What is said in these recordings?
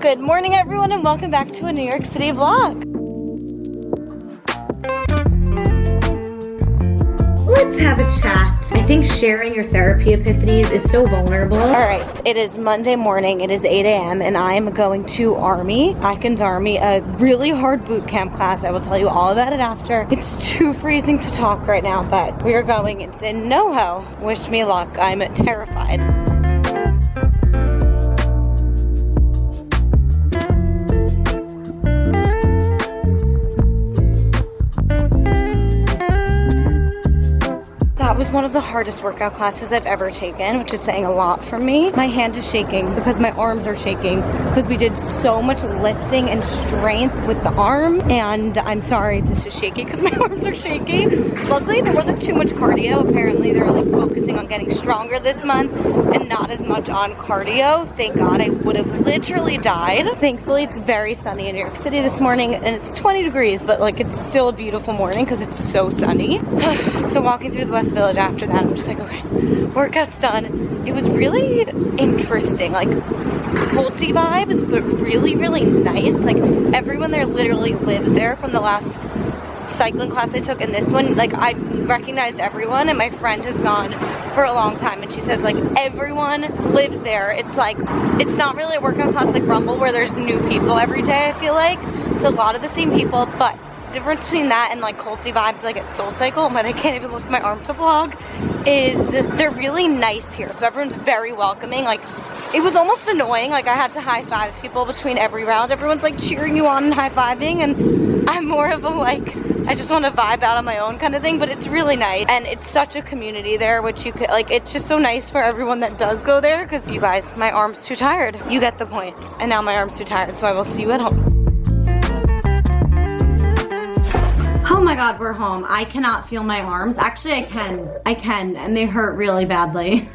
Good morning everyone and welcome back to a New York City vlog. Let's have a chat. I think sharing your therapy epiphanies is so vulnerable. Alright, it is Monday morning, it is 8 a.m. and I am going to Atkins Army, a really hard boot camp class. I will tell you all about it after. It's too freezing to talk right now, but we are going. It's in NoHo. Wish me luck, I'm terrified. That was one of the hardest workout classes I've ever taken, which is saying a lot for me. My hand is shaking because my arms are shaking because we did so much lifting and strength with the arm. And I'm sorry if this is shaky because my arms are shaky. Luckily, there wasn't too much cardio. Apparently, they're like focusing on getting stronger this month and not as much on cardio. Thank God, I would have literally died. Thankfully, it's very sunny in New York City this morning and it's 20 degrees, but like it's still a beautiful morning because it's so sunny. So walking through the West Village after that, I'm just like, okay, workout's done. It was really interesting, like culty vibes, but really, really nice. Like everyone there literally lives there from the last cycling class I took and this one. Like I recognized everyone, and my friend has gone for a long time and she says like everyone lives there. It's like, it's not really a workout class like Rumble where there's new people every day. I feel like it's a lot of the same people, but the difference between that and like culty vibes like at Soul Cycle, but I can't even lift my arm to vlog, is they're really nice here. So everyone's very welcoming. Like it was almost annoying, like I had to high five people between every round. Everyone's like cheering you on and high fiving, and I'm more of a like, I just want to vibe out on my own kind of thing, but it's really nice. And it's such a community there, which you could like, it's just so nice for everyone that does go there, because you guys, my arm's too tired. You get the point. And now my arm's too tired, so I will see you at home. Oh my God, we're home. I cannot feel my arms. Actually, I can, and they hurt really badly.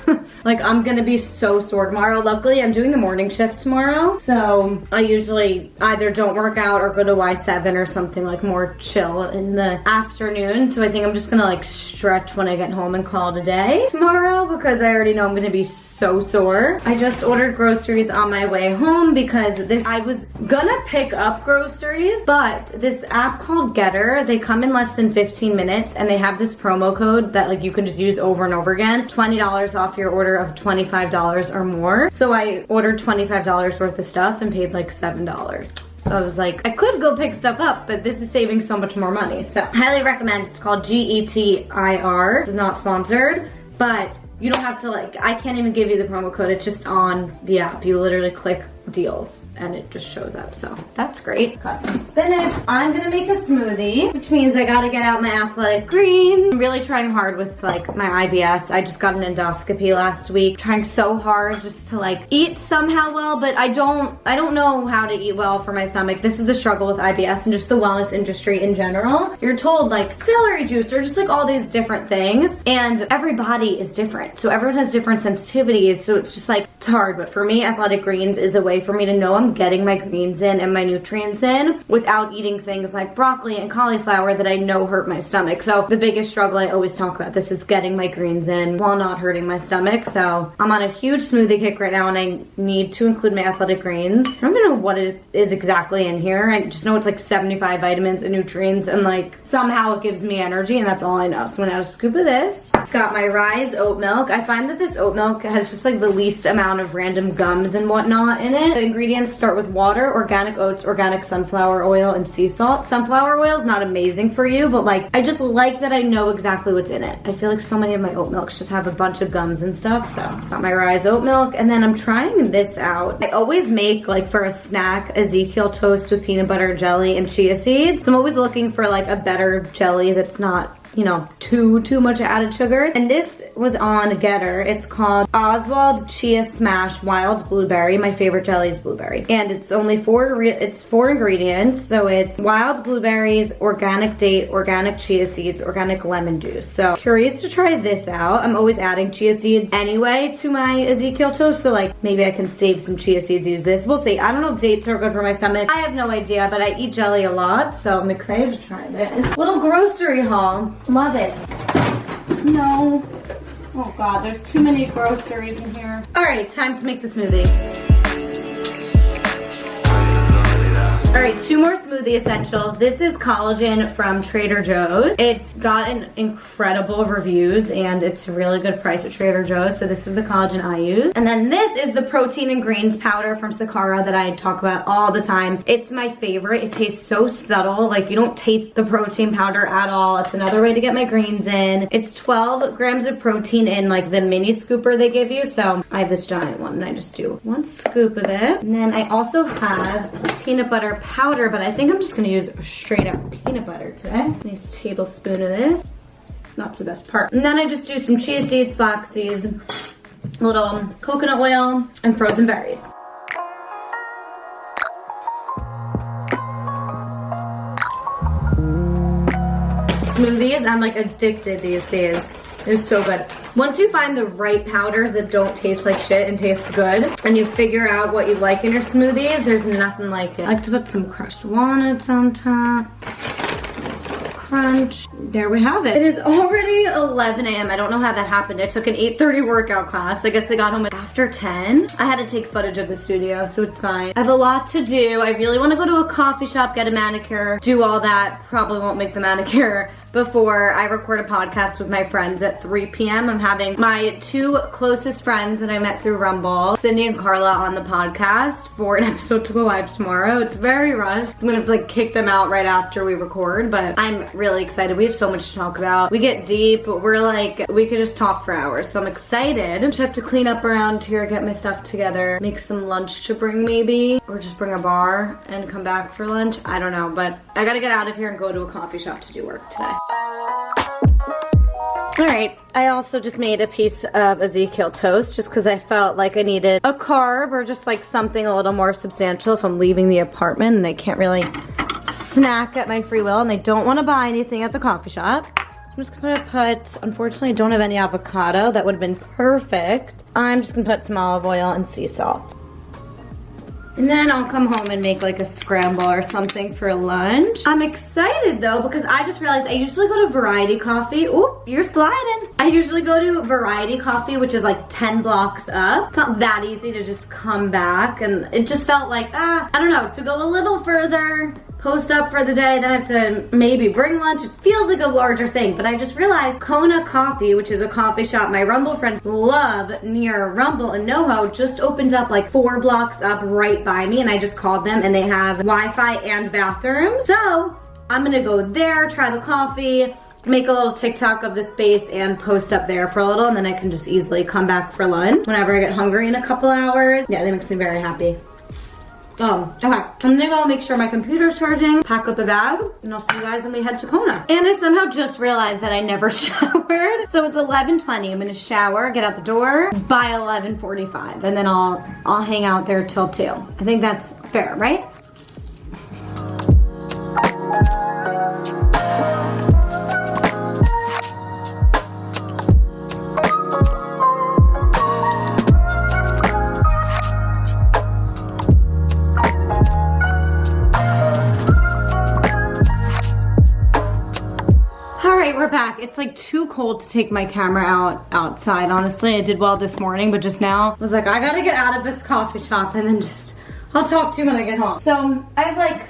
Like I'm gonna be so sore tomorrow. Luckily, I'm doing the morning shift tomorrow, so I usually either don't work out or go to Y7 or something like more chill in the afternoon. So I think I'm just gonna like stretch when I get home and call it a day tomorrow, because I already know I'm gonna be so sore. I just ordered groceries on my way home because I was gonna pick up groceries, but this app called Getter, they come in less than 15 minutes and they have this promo code that like you can just use over and over again. $20 off your order of $25 or more. So I ordered $25 worth of stuff and paid like $7. So I was like, I could go pick stuff up, but this is saving so much more money. So highly recommend. It's called GETIR. It's not sponsored, but you don't have to like, I can't even give you the promo code. It's just on the app. You literally click deals and it just shows up. So that's great. Got some spinach. I'm gonna make a smoothie, which means I gotta get out my athletic greens. I'm really trying hard with like my IBS. I just got an endoscopy last week. Trying so hard just to like eat somehow well, but I don't know how to eat well for my stomach. This is the struggle with IBS and just the wellness industry in general. You're told like celery juice or just like all these different things, and every body is different. So everyone has different sensitivities. So it's just like, it's hard. But for me, athletic greens is a way for me to know I'm getting my greens in and my nutrients in without eating things like broccoli and cauliflower that I know hurt my stomach. So the biggest struggle I always talk about this is getting my greens in while not hurting my stomach. So I'm on a huge smoothie kick right now and I need to include my athletic greens. I don't even know what it is exactly in here. I just know it's like 75 vitamins and nutrients, and like somehow it gives me energy, and that's all I know. So I'm gonna add a scoop of this. Got my Rise oat milk. I find that this oat milk has just like the least amount of random gums and whatnot in it. The ingredients start with water, organic oats, organic sunflower oil, and sea salt. Sunflower oil is not amazing for you, but like I just like that I know exactly what's in it. I feel like so many of my oat milks just have a bunch of gums and stuff. So got my Rise oat milk, and then I'm trying this out. I always make like for a snack Ezekiel toast with peanut butter jelly and chia seeds. So I'm always looking for like a better jelly that's not, you know, too much added sugars. And this was on Getter. It's called Oswald Chia Smash Wild Blueberry. My favorite jelly is blueberry. And it's only four ingredients. So it's wild blueberries, organic date, organic chia seeds, organic lemon juice. So curious to try this out. I'm always adding chia seeds anyway to my Ezekiel toast. So like maybe I can save some chia seeds, use this. We'll see. I don't know if dates are good for my stomach. I have no idea, but I eat jelly a lot. So I'm excited to try this. Little grocery haul. Love it. No. Oh God, there's too many groceries in here. All right, time to make the smoothie. right, 2 more smoothie essentials. This is collagen from Trader Joe's. It's gotten incredible reviews and it's a really good price at Trader Joe's. So this is the collagen I use. And then this is the protein and greens powder from Sakara that I talk about all the time. It's my favorite. It tastes so subtle. Like you don't taste the protein powder at all. It's another way to get my greens in. It's 12 grams of protein in like the mini scooper they give you. So I have this giant one and I just do 1 scoop of it. And then I also have peanut butter powder, but I think I'm just gonna use straight up peanut butter today. Nice tablespoon of this. That's the best part. And then I just do some chia seeds, flax seeds, a little coconut oil, and frozen berries. Smoothies, I'm like addicted these days. They're so good. Once you find the right powders that don't taste like shit and taste good, and you figure out what you like in your smoothies, there's nothing like it. I like to put some crushed walnuts on top. Nice little crunch. There we have it. It is already 11 a.m. I don't know how that happened. I took an 8:30 workout class. I guess I got home after 10. I had to take footage of the studio, so it's fine. I have a lot to do. I really want to go to a coffee shop, get a manicure, do all that. Probably won't make the manicure before I record a podcast with my friends at 3 p.m. I'm having my 2 closest friends that I met through Rumble, Cindy and Carla, on the podcast for an episode to go live tomorrow. It's very rushed. So I'm gonna have to like kick them out right after we record, but I'm really excited. We have so much to talk about. We get deep. We're like, we could just talk for hours. So I'm excited. Just have to clean up around here, get my stuff together, make some lunch to bring maybe, or just bring a bar and come back for lunch. I don't know, but I gotta get out of here and go to a coffee shop to do work today. All right, I also just made a piece of Ezekiel toast just because I felt like I needed a carb or just like something a little more substantial if I'm leaving the apartment and I can't really snack at my free will and I don't want to buy anything at the coffee shop. So I'm just gonna put, unfortunately I don't have any avocado. That would have been perfect. I'm just gonna put some olive oil and sea salt. And then I'll come home and make like a scramble or something for lunch. I'm excited though because I just realized I usually go to Variety Coffee. Oop, you're sliding. I usually go to Variety Coffee, which is like 10 blocks up. It's not that easy to just come back, and it just felt like, I don't know, to go a little further, post up for the day, then I have to maybe bring lunch. It feels like a larger thing, but I just realized Kona Coffee, which is a coffee shop my Rumble friends love near Rumble in NoHo, just opened up like 4 blocks up right by me, and I just called them and they have Wi-Fi and bathrooms. So I'm gonna go there, try the coffee, make a little TikTok of the space and post up there for a little, and then I can just easily come back for lunch whenever I get hungry in a couple hours. Yeah, that makes me very happy. Oh, okay. I'm gonna go make sure my computer's charging, pack up a bag, and I'll see you guys when we head to Kona. And I somehow just realized that I never showered. So it's 11:20. I'm gonna shower, get out the door by 11:45, and then I'll hang out there till 2. I think that's fair, right? We're back. It's like too cold to take my camera outside. Honestly, I did well this morning, but just now I was like, I gotta get out of this coffee shop and then just, I'll talk to you when I get home. So I have like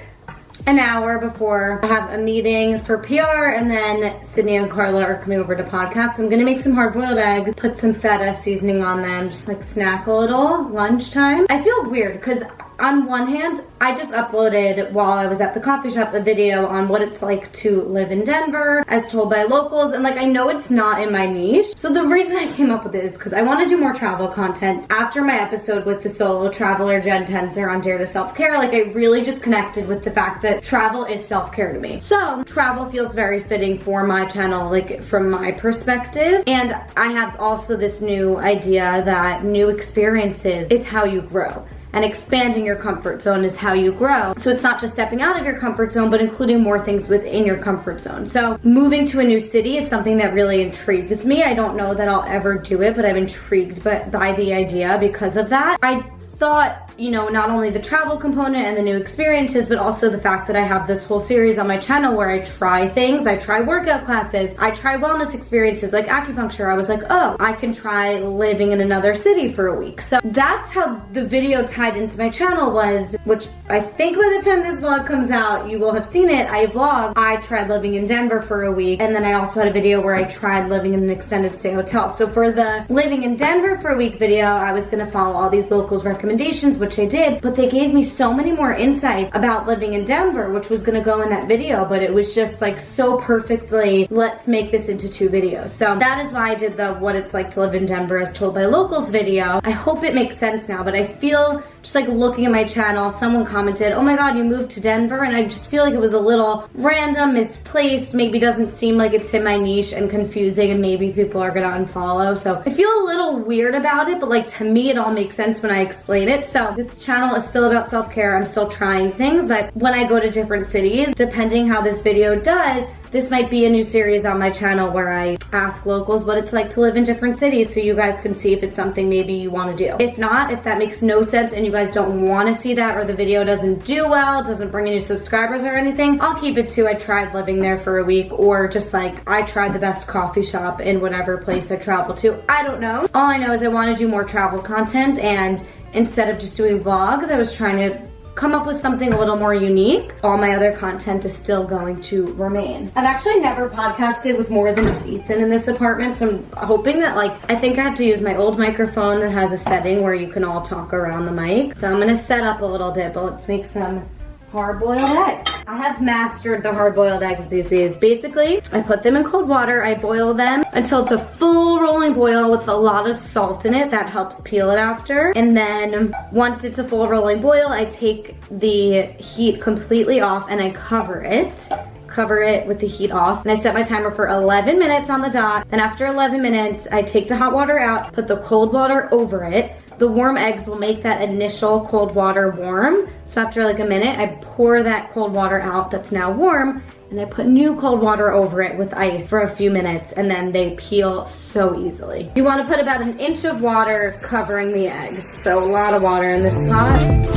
an hour before I have a meeting for PR, and then Sydney and Carla are coming over to podcast. So I'm gonna make some hard-boiled eggs, put some feta seasoning on them, just like snack a little, lunchtime. I feel weird because on one hand, I just uploaded while I was at the coffee shop a video on what it's like to live in Denver as told by locals, and like I know it's not in my niche. So the reason I came up with it is because I want to do more travel content. After my episode with the solo traveler Jen Tenser on Dare to Self-Care, like I really just connected with the fact that travel is self-care to me. So travel feels very fitting for my channel, like from my perspective. And I have also this new idea that new experiences is how you grow, and expanding your comfort zone is how you grow. So it's not just stepping out of your comfort zone, but including more things within your comfort zone. So moving to a new city is something that really intrigues me. I don't know that I'll ever do it, but I'm intrigued by the idea because of that. I thought you know, not only the travel component and the new experiences, but also the fact that I have this whole series on my channel where I try things. I try workout classes, I try wellness experiences like acupuncture. I was like, oh, I can try living in another city for a week. So that's how the video tied into my channel was, which I think by the time this vlog comes out, you will have seen it. I vlogged, I tried living in Denver for a week, and then I also had a video where I tried living in an extended stay hotel. So for the living in Denver for a week video, I was gonna follow all these locals' recommendations, which I did, but they gave me so many more insights about living in Denver, which was gonna go in that video, but it was just like so perfectly, let's make this into 2 videos. So that is why I did the what it's like to live in Denver as told by locals video. I hope it makes sense now, but I feel just like looking at my channel, someone commented, oh my god, you moved to Denver, and I just feel like it was a little random, misplaced, maybe doesn't seem like it's in my niche and confusing, and maybe people are gonna unfollow. So I feel a little weird about it, but like to me it all makes sense when I explain it. So this channel is still about self-care. I'm still trying things, but when I go to different cities, depending how this video does, this might be a new series on my channel where I ask locals what it's like to live in different cities so you guys can see if it's something maybe you want to do. If not, if that makes no sense and you guys don't want to see that, or the video doesn't do well, doesn't bring any subscribers or anything, I'll keep it to I tried living there for a week, or just like I tried the best coffee shop in whatever place I travel to. I don't know. All I know is I want to do more travel content, and instead of just doing vlogs, I was trying to come up with something a little more unique. All my other content is still going to remain. I've actually never podcasted with more than just Ethan in this apartment, so I'm hoping that I think I have to use my old microphone that has a setting where you can all talk around the mic. So I'm gonna set up a little bit, but let's make some hard-boiled eggs. I have mastered the hard-boiled eggs these days. Basically, I put them in cold water, I boil them until it's a full rolling boil with a lot of salt in it. That helps peel it after. And then once it's a full rolling boil, I take the heat completely off and I cover it with the heat off, and I set my timer for 11 minutes on the dot. And after 11 minutes, I take the hot water out, put the cold water over it. The warm eggs will make that initial cold water warm. So after like a minute, I pour that cold water out that's now warm, and I put new cold water over it with ice for a few minutes, and then they peel so easily. You want to put about 1 inch of water covering the eggs. So a lot of water in this pot.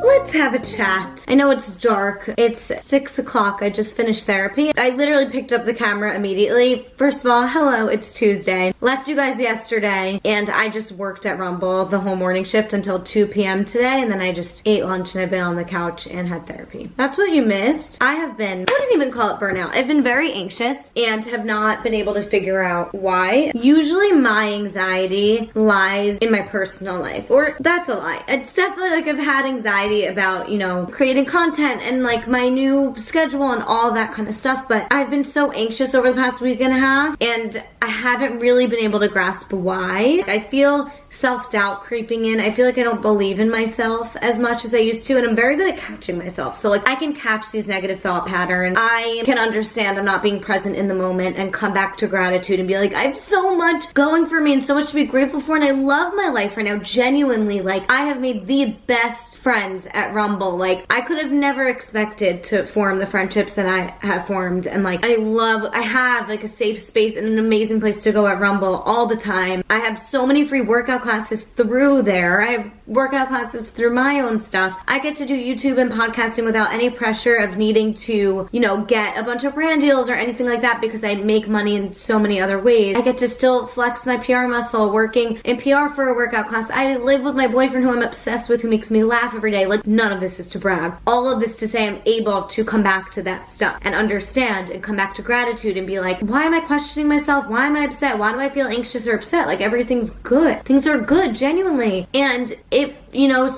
Let's have a chat. I know it's dark. It's 6 o'clock. I just finished therapy. I literally picked up the camera immediately. First of all, hello, it's Tuesday. Left you guys yesterday, and I just worked at Rumble the whole morning shift until 2 p.m. today, and then I just ate lunch and I've been on the couch and had therapy. That's what you missed. I wouldn't even call it burnout. I've been very anxious and have not been able to figure out why. Usually my anxiety lies in my personal life, or that's a lie. It's definitely like I've had anxiety about, you know, creating content and like my new schedule and all that kind of stuff, but I've been so anxious over the past week and a half, and I haven't really been able to grasp why. I feel self-doubt creeping in. I feel like I don't believe in myself as much as I used to, and I'm very good at catching myself. So like I can catch these negative thought patterns. I can understand I'm not being present in the moment and come back to gratitude and be like, I have so much going for me and so much to be grateful for, and I love my life right now. Genuinely, like I have made the best friends at Rumble. Like I could have never expected to form the friendships that I have formed, and like I have like a safe space and an amazing place to go at Rumble all the time. I have so many free workout classes through there. I have workout classes through my own stuff. I get to do YouTube and podcasting without any pressure of needing to, you know, get a bunch of brand deals or anything like that, because I make money in so many other ways. I get to still flex my PR muscle working in PR for a workout class. I live with my boyfriend who I'm obsessed with, who makes me laugh every day. Like none of this is to brag. All of this to say I'm able to come back to that stuff and understand and come back to gratitude and be like, why am I questioning myself? Why am I upset? Why do I feel anxious or upset? Like everything's good. Things are good, genuinely. And if, you know,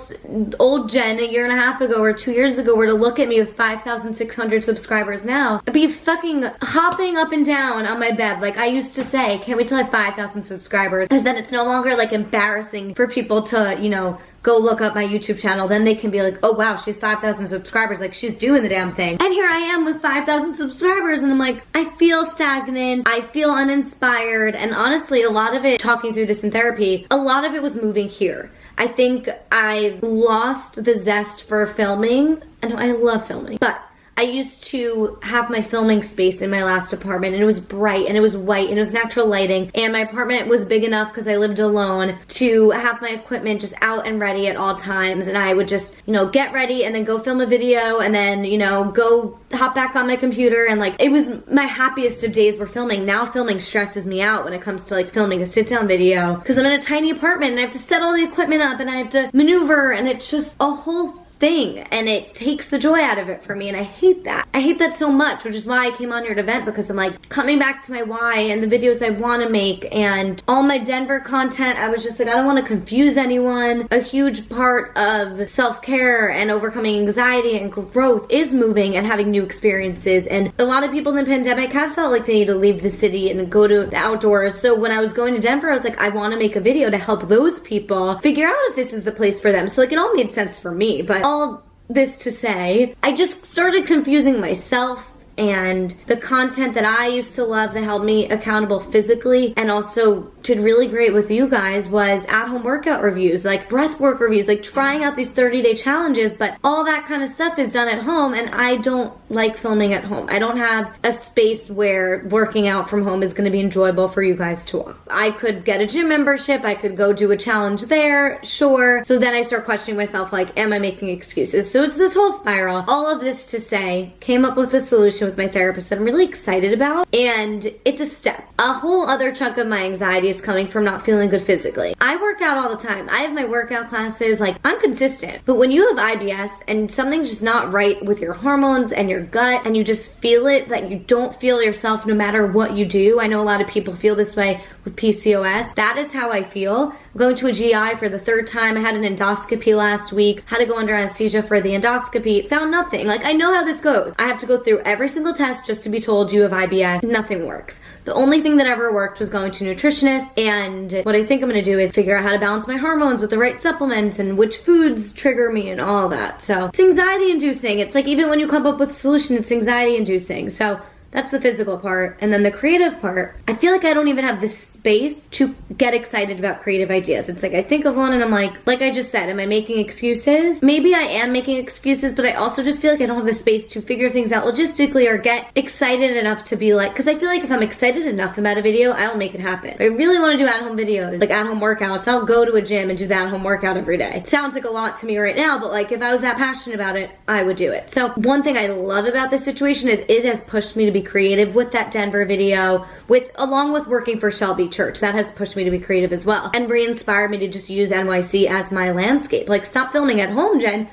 old Jen a year and a half ago or 2 years ago were to look at me with 5,600 subscribers now, I'd be fucking hopping up and down on my bed. Like I used to say, can't wait till I have 5,000 subscribers, because then it's no longer like embarrassing for people to, you know, go look up my YouTube channel. Then they can be like, oh wow, she's 5,000 subscribers, like she's doing the damn thing. And here I am with 5,000 subscribers, and I'm like, I feel stagnant, I feel uninspired. And honestly, a lot of it, talking through this in therapy, a lot of it was moving here. I think I've lost the zest for filming. I know I love filming, but I used to have my filming space in my last apartment, and it was bright and it was white and it was natural lighting, and my apartment was big enough because I lived alone to have my equipment just out and ready at all times, and I would just, you know, get ready and then go film a video and then, you know, go hop back on my computer, and like it was my happiest of days were filming. Now filming stresses me out when it comes to like filming a sit-down video because I'm in a tiny apartment and I have to set all the equipment up and I have to maneuver, and it's just a whole thing, and it takes the joy out of it for me, and I hate that. I hate that so much, which is why I came on here to vent, because I'm like coming back to my why and the videos I want to make and all my Denver content. I was just like, I don't want to confuse anyone. A huge part of self-care and overcoming anxiety and growth is moving and having new experiences, and a lot of people in the pandemic have felt like they need to leave the city and go to the outdoors. So when I was going to Denver, I was like, I want to make a video to help those people figure out if this is the place for them. So like it all made sense for me, but all this to say, I just started confusing myself and the content that I used to love that held me accountable physically and also did really great with you guys was at-home workout reviews, like breath work reviews, like trying out these 30-day challenges, but all that kind of stuff is done at home, and I don't like filming at home. I don't have a space where working out from home is going to be enjoyable for you guys to watch. I could get a gym membership, I could go do a challenge there, sure. So then I start questioning myself, like, am I making excuses? So it's this whole spiral. All of this to say, came up with a solution with my therapist that I'm really excited about, and it's a step. A whole other chunk of my anxiety is coming from not feeling good physically. I work out all the time. I have my workout classes, like I'm consistent, but when you have IBS and something's just not right with your hormones and your gut and you just feel it, that you don't feel yourself no matter what you do. I know a lot of people feel this way with PCOS. That is how I feel. I'm going to a GI for the 3rd time. I had an endoscopy last week, had to go under anesthesia for the endoscopy, found nothing. Like I know how this goes. I have to go through every single test just to be told you have IBS. Nothing works. The only thing that ever worked was going to a nutritionist, and what I think I'm gonna do is figure out how to balance my hormones with the right supplements and which foods trigger me and all that. So it's anxiety inducing. It's like even when you come up with a solution, it's anxiety inducing. So that's the physical part. And then the creative part, I feel like I don't even have the space to get excited about creative ideas. It's like I think of one and I'm like I just said, am I making excuses? Maybe I am making excuses, but I also just feel like I don't have the space to figure things out logistically or get excited enough to be like, because I feel like if I'm excited enough about a video, I'll make it happen. If I really want to do at-home videos, like at-home workouts, I'll go to a gym and do the at-home workout every day. It sounds like a lot to me right now, but like if I was that passionate about it, I would do it. So one thing I love about this situation is it has pushed me to be creative with that Denver video, along with working for Shelby Church. That has pushed me to be creative as well and re-inspired me to just use NYC as my landscape. Like, stop filming at home, Jen.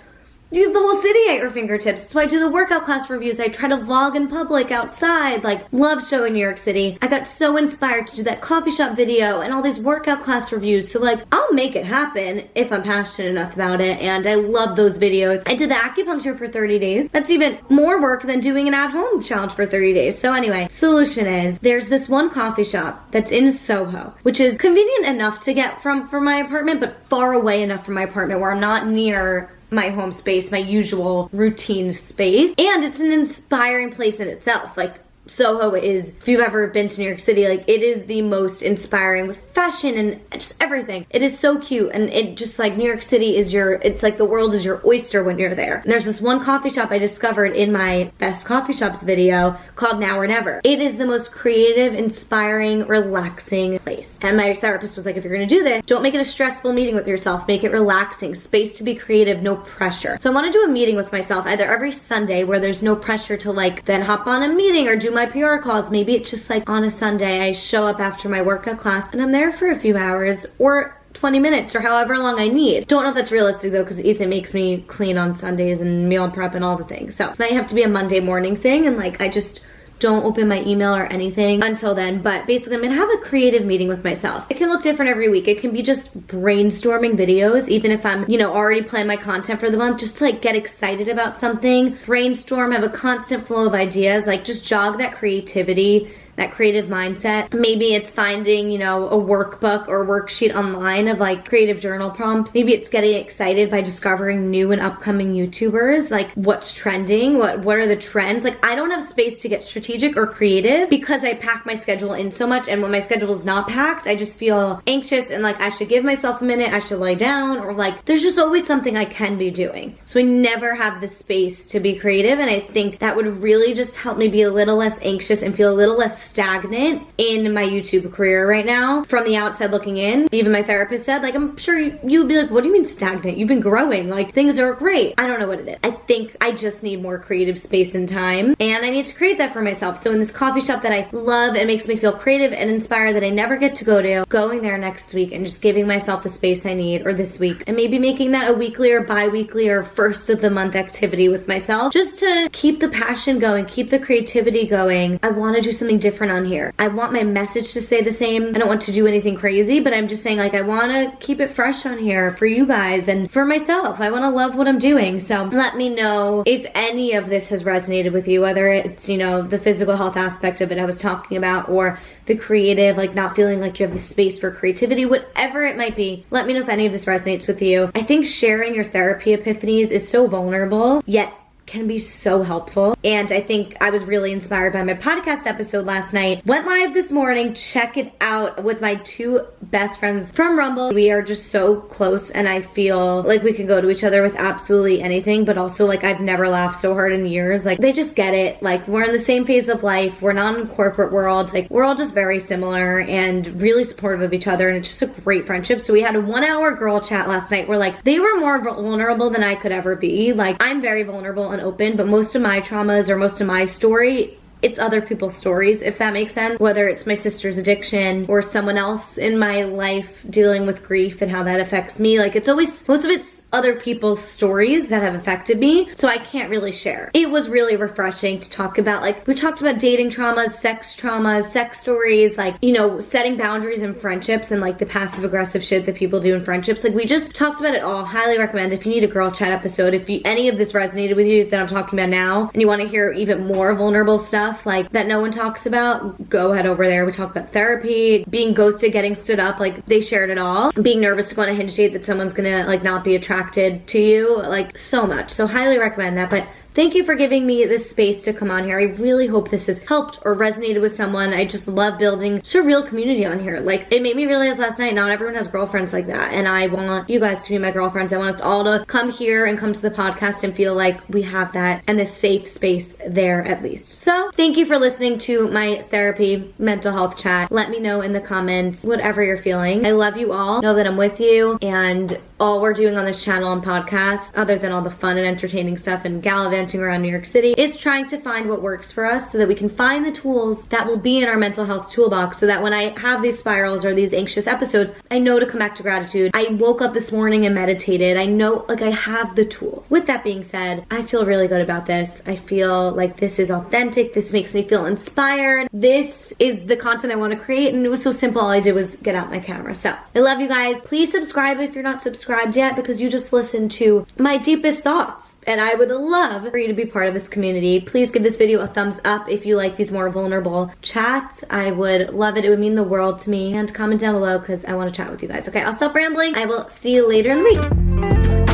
You have the whole city at your fingertips. That's why I do the workout class reviews. I try to vlog in public outside. Like, love showing New York City. I got so inspired to do that coffee shop video and all these workout class reviews. So like, I'll make it happen if I'm passionate enough about it. And I love those videos. I did the acupuncture for 30 days. That's even more work than doing an at-home challenge for 30 days. So anyway, solution is there's this one coffee shop that's in Soho, which is convenient enough to get from my apartment, but far away enough from my apartment where I'm not near my home space, my usual routine space. And it's an inspiring place in itself. Like, Soho is, if you've ever been to New York City, like it is the most inspiring with fashion and just everything. It is so cute, and it just like New York City is it's like the world is your oyster when you're there. And there's this one coffee shop I discovered in my best coffee shops video called Now or Never. It is the most creative, inspiring, relaxing place. And my therapist was like, if you're gonna do this, don't make it a stressful meeting with yourself. Make it relaxing, space to be creative, no pressure. So I wanna do a meeting with myself either every Sunday where there's no pressure to like then hop on a meeting or do my PR calls. Maybe it's just like on a Sunday I show up after my workout class and I'm there for a few hours or 20 minutes or however long I need. Don't know if that's realistic though, because Ethan makes me clean on Sundays and meal prep and all the things. So it might have to be a Monday morning thing, and like I just don't open my email or anything until then. But basically I'm gonna have a creative meeting with myself. It can look different every week. It can be just brainstorming videos, even if I'm, you know, already planning my content for the month, just to like get excited about something, brainstorm, have a constant flow of ideas, like just jog that creativity that creative mindset. Maybe it's finding, you know, a workbook or worksheet online of like creative journal prompts. Maybe it's getting excited by discovering new and upcoming YouTubers, like what's trending, what are the trends. Like I don't have space to get strategic or creative because I pack my schedule in so much, and when my schedule is not packed, I just feel anxious and like I should give myself a minute, I should lie down, or like there's just always something I can be doing. So I never have the space to be creative, and I think that would really just help me be a little less anxious and feel a little less stagnant in my YouTube career right now. From the outside looking in, even my therapist said, like, I'm sure you would be like, what do you mean stagnant? You've been growing, like things are great. I don't know what it is. I think I just need more creative space and time, and I need to create that for myself. So in this coffee shop that I love, it makes me feel creative and inspired that I never get to go to, going there next week and just giving myself the space I need, or this week, and maybe making that a weekly or bi-weekly or first of the month activity with myself, just to keep the passion going, keep the creativity going. I want to do something different on here. I want my message to stay the same. I don't want to do anything crazy, but I'm just saying, like, I want to keep it fresh on here for you guys and for myself. I want to love what I'm doing. So let me know if any of this has resonated with you, whether it's, you know, the physical health aspect of it I was talking about, or the creative, like not feeling like you have the space for creativity, whatever it might be. Let me know if any of this resonates with you. I think sharing your therapy epiphanies is so vulnerable, yet can be so helpful. And I think I was really inspired by my podcast episode last night. Went live this morning. Check it out with my two best friends from Rumble. We are just so close, and I feel like we can go to each other with absolutely anything, but also like I've never laughed so hard in years. Like they just get it. Like we're in the same phase of life. We're not in corporate world. Like we're all just very similar and really supportive of each other, and it's just a great friendship. So we had a 1-hour girl chat last night where like they were more vulnerable than I could ever be. Like I'm very vulnerable and open, but most of my traumas or most of my story, it's other people's stories, if that makes sense. Whether it's my sister's addiction or someone else in my life dealing with grief and how that affects me. Like it's always, most of it's other people's stories that have affected me, so I can't really share. It was really refreshing to talk about, like, we talked about dating traumas, sex stories, like, you know, setting boundaries in friendships and like the passive aggressive shit that people do in friendships. Like we just talked about it all. Highly recommend if you need a girl chat episode, if any of this resonated with you that I'm talking about now and you want to hear even more vulnerable stuff like that no one talks about, go head over there. We talk about therapy, being ghosted, getting stood up, like they shared it all. Being nervous to go on a hinge date that someone's gonna like not be attracted to you, like so much. So highly recommend that. But thank you for giving me this space to come on here. I really hope this has helped or resonated with someone. I just love building just a real community on here. Like it made me realize last night, not everyone has girlfriends like that. And I want you guys to be my girlfriends. I want us all to come here and come to the podcast and feel like we have that and this safe space there at least. So thank you for listening to my therapy mental health chat. Let me know in the comments whatever you're feeling. I love you all. Know that I'm with you, and all we're doing on this channel and podcast, other than all the fun and entertaining stuff and gallivanting around New York City, is trying to find what works for us so that we can find the tools that will be in our mental health toolbox, so that when I have these spirals or these anxious episodes, I know to come back to gratitude. I woke up this morning and meditated. I know, like, I have the tools. With that being said, I feel really good about this. I feel like this is authentic. This makes me feel inspired. This is the content I want to create, and it was so simple. All I did was get out my camera. So I love you guys. Please subscribe if you're not subscribed yet, because you just listened to my deepest thoughts, and I would love for you to be part of this community. Please give this video a thumbs up if you like these more vulnerable chats. I would love it. It would mean the world to me. And comment down below because I want to chat with you guys. Okay, I'll stop rambling. I will see you later in the week.